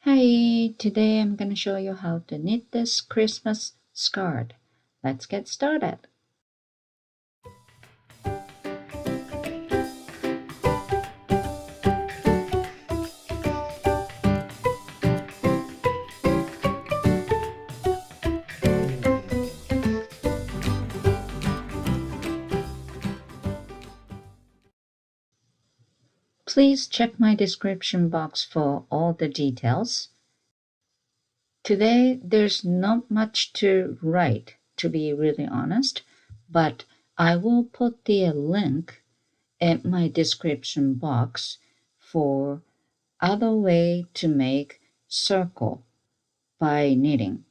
Hi, today I'm going to show you how to knit this Christmas scarf. Let's get started. Please check my description box for all the details. Today there's not much to write, to be really honest, but I will put the link in my description box for other way to make circle by knitting.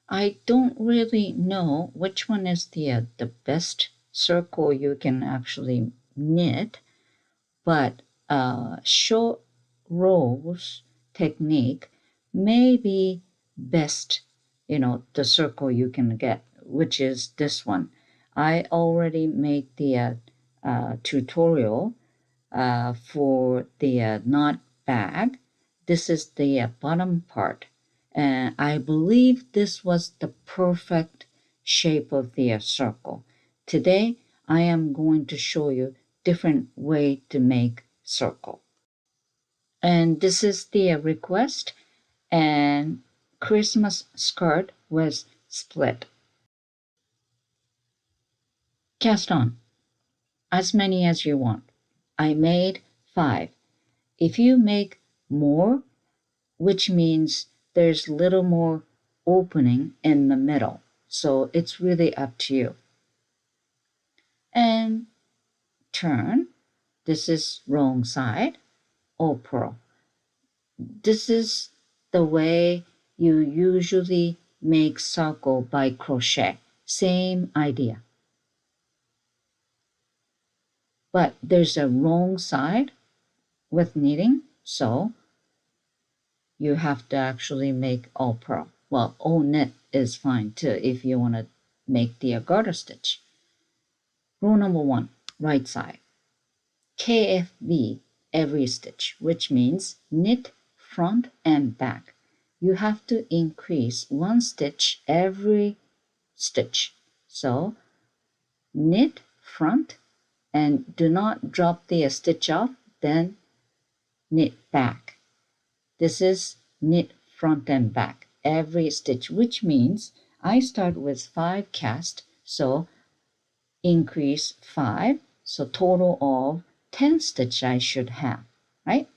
I don't really know which one is the best circle you can actually knit, but short rows technique may be best, the circle you can get, which is this one. I already made the tutorial for the knot bag. This is the bottom part. And I believe this was the perfect shape of the circle. Today, I am going to show you different way to make circle. And this is the request, and Christmas skirt was split. Cast on as many as you want. I made 5. If you make more, which means there's little more opening in the middle. So it's really up to you. And turn. This is wrong side or purl. This is the way you usually make circle by crochet. Same idea. But there's a wrong side with knitting, so you have to actually make all purl. Well, all knit is fine too if you want to make the garter stitch. Rule number 1, right side. KFB every stitch, which means knit front and back. You have to increase 1 stitch every stitch. So knit front and do not drop the stitch off, then knit back. This is knit front and back every stitch, which means I start with 5 cast, so increase 5, so total of 10 stitch I should have, right?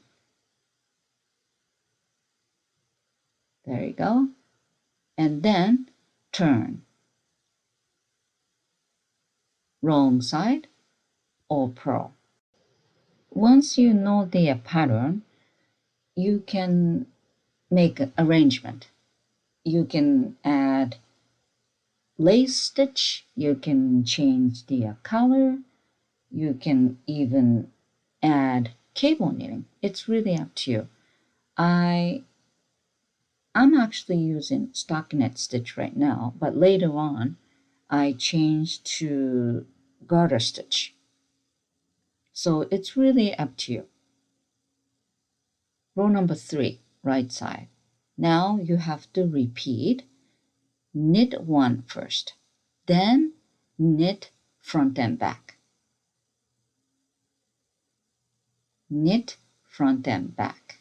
There you go. And then turn. Wrong side or purl. Once you know the pattern, you can make an arrangement. You can add lace stitch, you can change the color, you can even add cable knitting. It's really up to you. I'm actually using stockinette stitch right now, but later on I changed to garter stitch. So it's really up to you. Row number 3, right side. Now you have to repeat. Knit 1 first, then knit front and back. Knit front and back.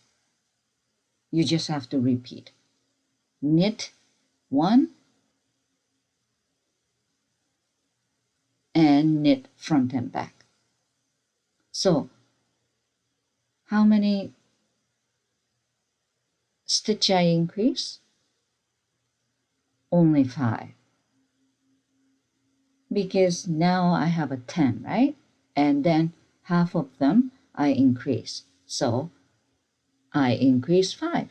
You just have to repeat. Knit 1 and knit front and back. So how many stitch I increase? Only 5. Because now I have a 10, right? And then half of them I increase. So I increase 5.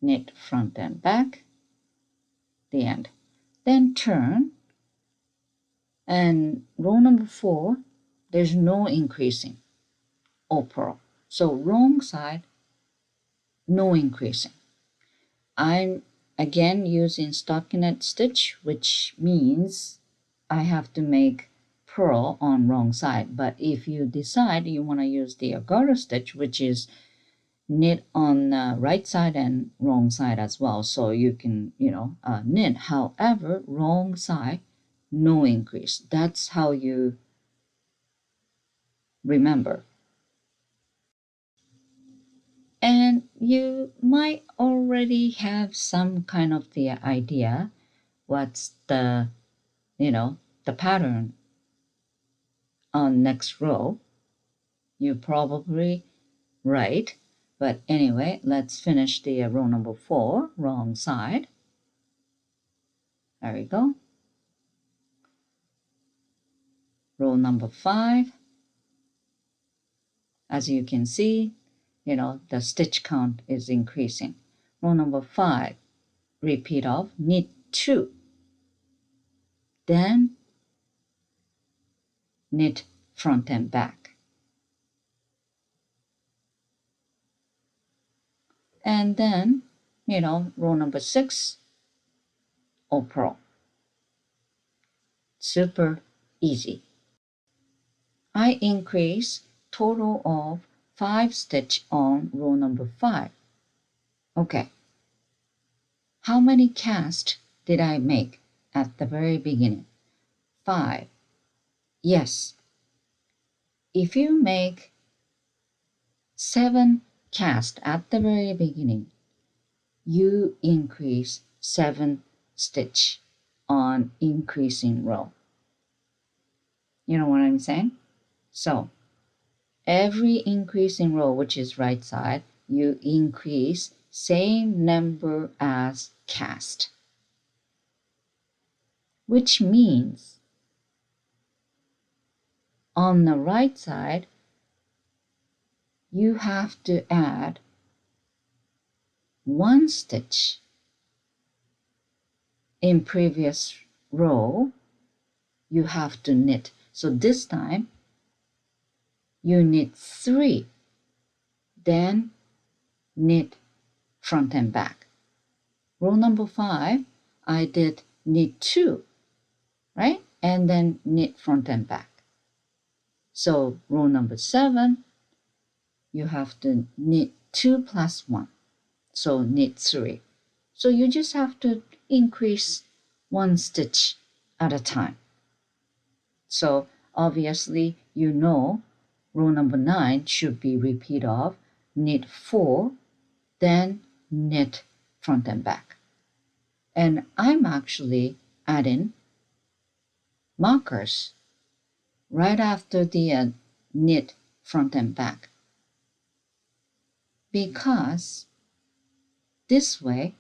Knit front and back, the end. Then turn, and row number 4, there's no increasing or purl. So wrong side, no increasing. I'm again using stockinette stitch, which means I have to make purl on wrong side. But if you decide you want to use the garter stitch, which is knit on the right side and wrong side as well, so you can knit, however, wrong side, no increase. That's how you remember. And you might already have some kind of the idea what's the the pattern on next row. You probably right. But anyway, let's finish the row number 4, wrong side. There we go. Row number 5. As you can see, the stitch count is increasing. Row number 5, repeat of knit 2. Then knit front and back. And then, row number 6, all purl. Super easy. I increase total of 5 stitch on row number 5. Okay. How many cast did I make at the very beginning? 5. Yes. If you make 7 cast at the very beginning, you increase 7 stitch on increasing row. You know what I'm saying? So every increasing row, which is right side, you increase same number as cast, which means on the right side you have to add 1 stitch in previous row. You have to knit, so this time you knit 3, then knit front and back. Row number 5, I did knit 2, right? And then knit front and back. So row number 7, you have to knit 2 plus 1, so knit 3. So you just have to increase 1 stitch at a time. So obviously row number 9 should be repeat of knit 4, then knit front and back. And I'm actually adding markers right after the knit front and back, because this way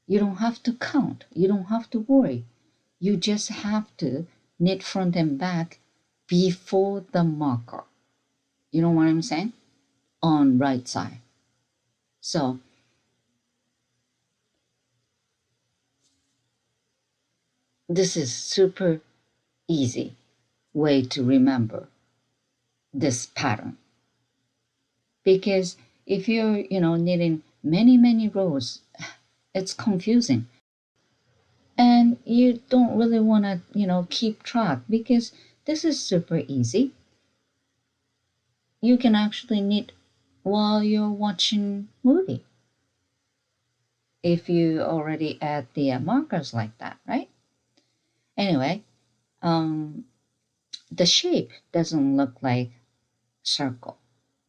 you don't have to count, you don't have to worry. You just have to knit front and back before the marker. You know what I'm saying? On right side. So this is super easy way to remember this pattern. Because if you're, knitting many rows, it's confusing. And you don't really want to, keep track, because this is super easy. You can actually knit while you're watching movie, if you already add the markers like that, right? Anyway, the shape doesn't look like circle,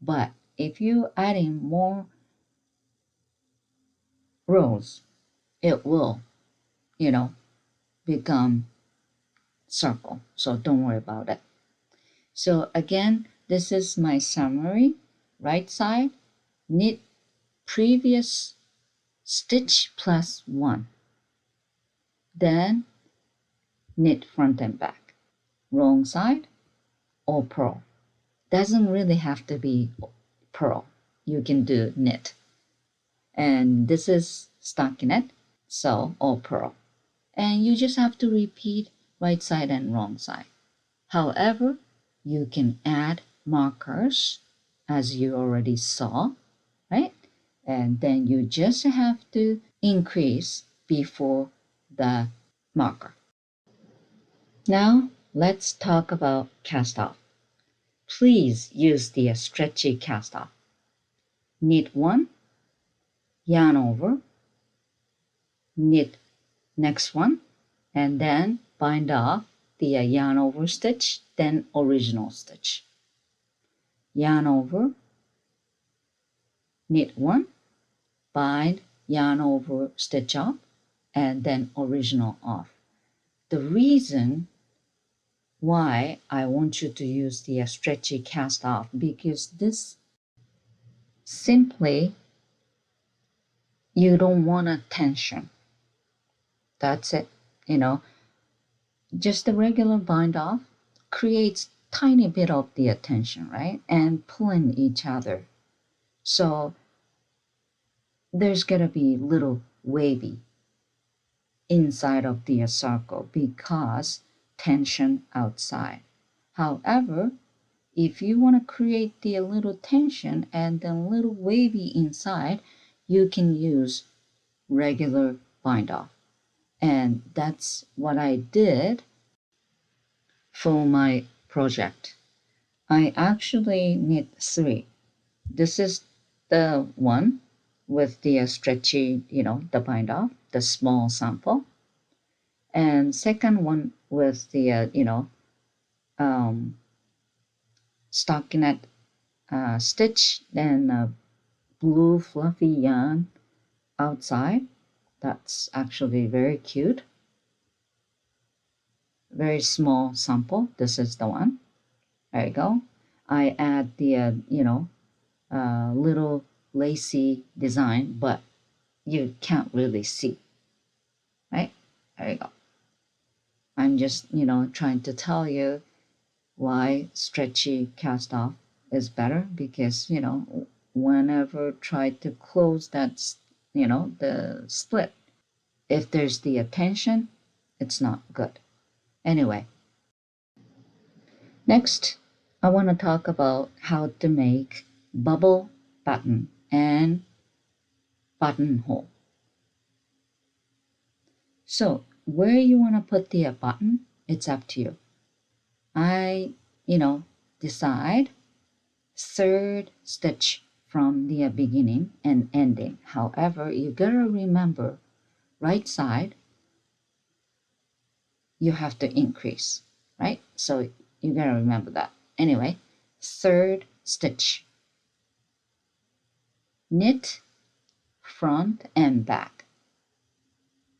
but if you add in more rows, it will, become circle. So don't worry about it. So again, this is my summary. Right side, knit previous stitch plus 1, then knit front and back. Wrong side, all purl. Doesn't really have to be purl. You can do knit. And this is stockinette, so all purl. And you just have to repeat right side and wrong side. However, you can add markers, as you already saw, right? And then you just have to increase before the marker. Now let's talk about cast off. Please use the stretchy cast off. Knit one, yarn over, knit next one, and then bind off the yarn over stitch, then original stitch. Yarn over, knit one, bind, yarn over, stitch off, and then original off. The reason why I want you to use the stretchy cast off, because this simply, you don't want a tension. That's it. Just the regular bind off creates tiny bit of the attention, right? And pulling each other. So there's gonna be little wavy inside of the circle because tension outside. However, if you want to create the little tension and then little wavy inside, you can use regular bind off. And that's what I did for my project. I actually knit 3. This is the one with the stretchy, the bind off, the small sample. And second one with the, stockinette stitch, then blue fluffy yarn outside. That's actually very cute. Very small sample. This is the one. There you go. I add the, little lacy design, but you can't really see, right? There you go. I'm just, trying to tell you why stretchy cast off is better because, whenever try to close that, the split, if there's the tension, it's not good. Anyway, next, I want to talk about how to make bubble button and buttonhole. So where you want to put the button, it's up to you. I, decide third stitch from the beginning and ending. However, you gotta remember right side, you have to increase, right? So you gotta remember that. Anyway, third stitch. Knit front and back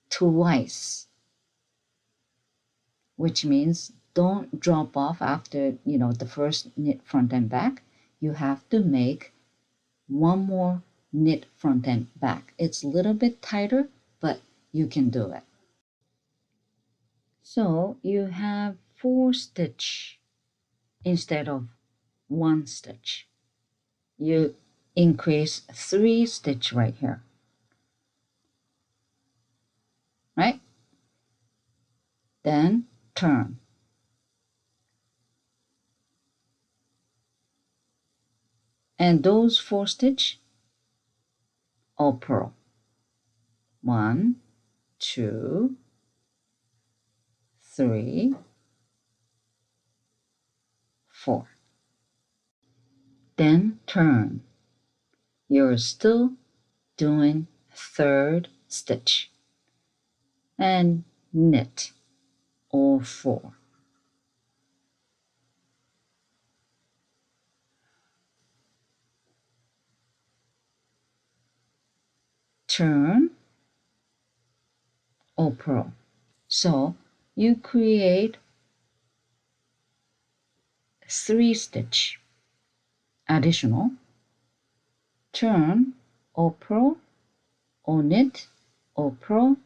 twice, which means don't drop off after, the first knit front and back. You have to make one more knit front and back. It's a little bit tighter, but you can do it. So you have 4 stitch instead of 1 stitch. You increase 3 stitch right here, right? Then turn. And those 4 stitch all purl. 1, 2, 3, 4. Then turn. You're still doing third stitch and knit all 4. Turn or purl. So you create 3 stitch additional, turn or purl or knit or purl,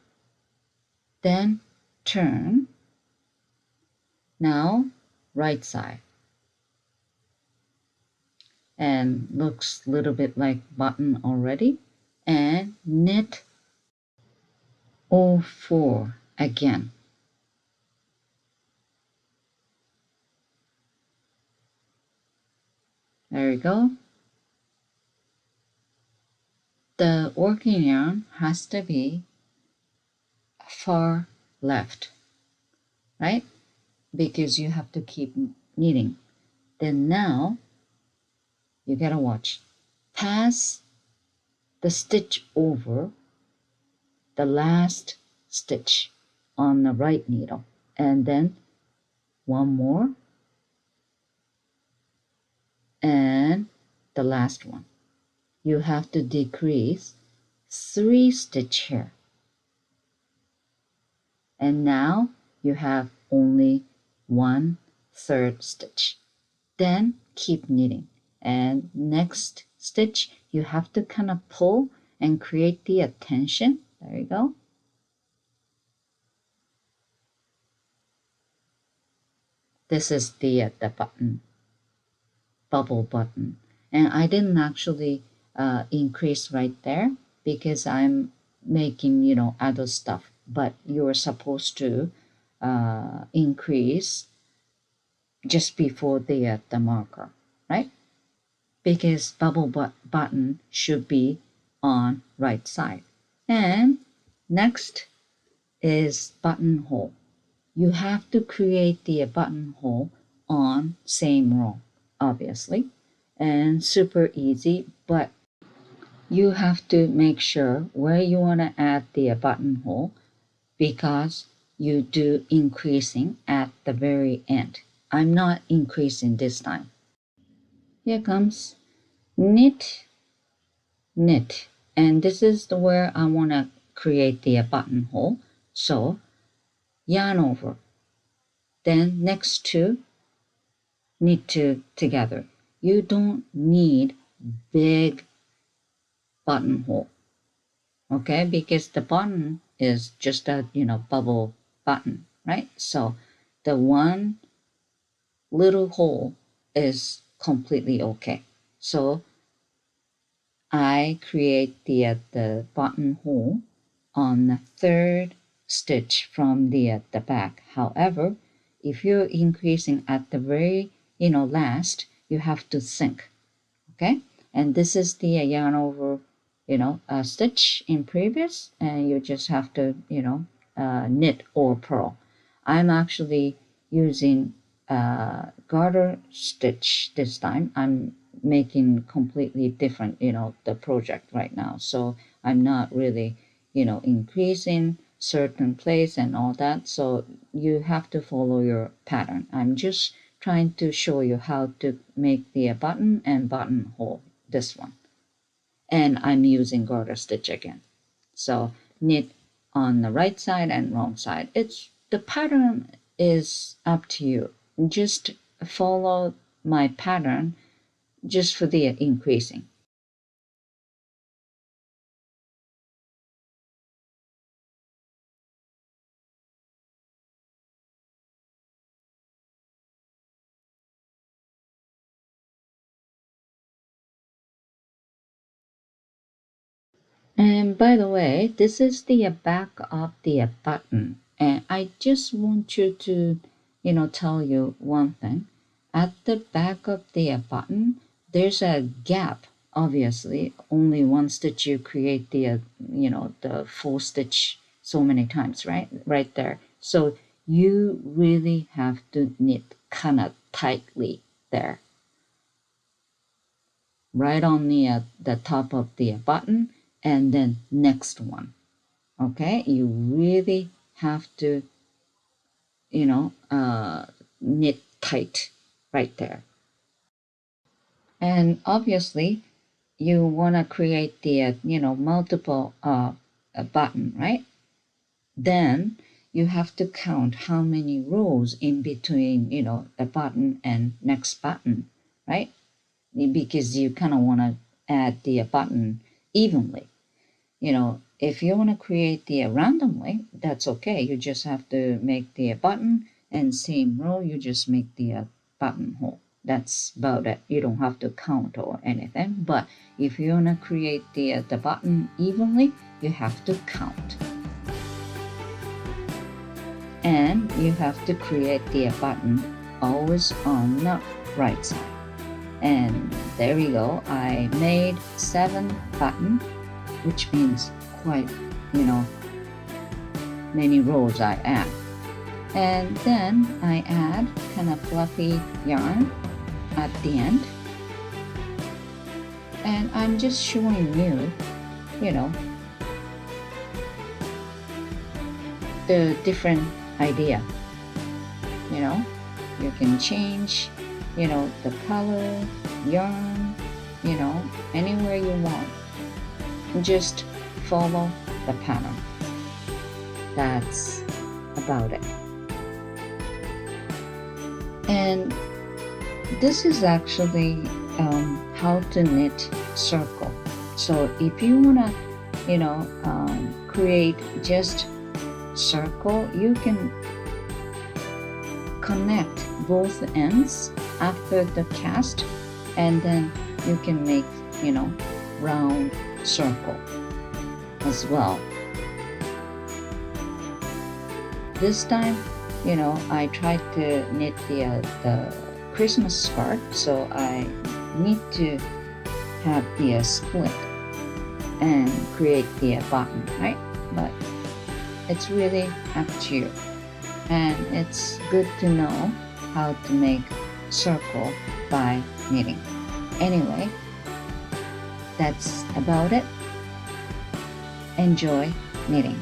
then turn. Now right side, and looks a little bit like button already, and knit all 4 again. There you go. The working yarn has to be far left, right? because you have to keep knitting. Then now you gotta watch. Pass the stitch over the last stitch on the right needle, and then one more, and the last one. You have to decrease 3 stitch here, and now you have only 1/3 stitch. Then keep knitting, and next stitch you have to kind of pull and create the tension. There you go. This is the button, bubble button, and I didn't actually increase right there because I'm making other stuff, but you're supposed to increase just before the marker, right? Because button should be on right side. And next is buttonhole. You have to create the buttonhole on same row, obviously, and super easy, but you have to make sure where you want to add the buttonhole because you do increasing at the very end. I'm not increasing this time. Here comes knit, knit, and this is where I want to create the buttonhole. So yarn over, then next two knit two together. You don't need big buttonhole, okay? Because the button is just a bubble button, right? So the one little hole is completely okay. So I create the buttonhole on the third stitch from the back. However, if you're increasing at the very last, you have to sink, okay? And this is the yarn over stitch in previous, and you just have to knit or purl. I'm actually using garter stitch this time. I'm making completely different the project right now, so I'm not really increasing certain place and all that, so you have to follow your pattern. I'm just trying to show you how to make the button and buttonhole, this one, and I'm using garter stitch again. So knit on the right side and wrong side. It's the pattern is up to you. Just follow my pattern just for the increasing. And by the way, this is the back of the button. And I just want you to, tell you one thing. At the back of the button, there's a gap. Obviously, only one stitch you create the full stitch so many times, right? Right there. So you really have to knit kind of tightly there, right on the top of the button, and then next one. Okay, you really have to knit tight right there. And obviously you want to create the multiple button, right? Then you have to count how many rows in between a button and next button, right? Because you kind of want to add the button evenly. If you want to create the randomly, that's okay. You just have to make the button, and same row, you just make the buttonhole. That's about it. You don't have to count or anything. But if you want to create the button evenly, you have to count. And you have to create the button always on the right side. And there we go. I made 7 button, which means quite many rows I add. And then I add kind of fluffy yarn at the end. And I'm just showing you, you know, the different idea. You know, you can change, the color, yarn, anywhere you want. Just follow the pattern. That's about it. And this is actually how to knit circle. So if you wanna, create just circle, you can connect both ends after the cast, and then you can make, round circle as well. This time, I tried to knit the Christmas scarf, so I need to have the split and create the button, right? But it's really up to you, and it's good to know how to make circle by knitting. Anyway, that's about it. Enjoy knitting.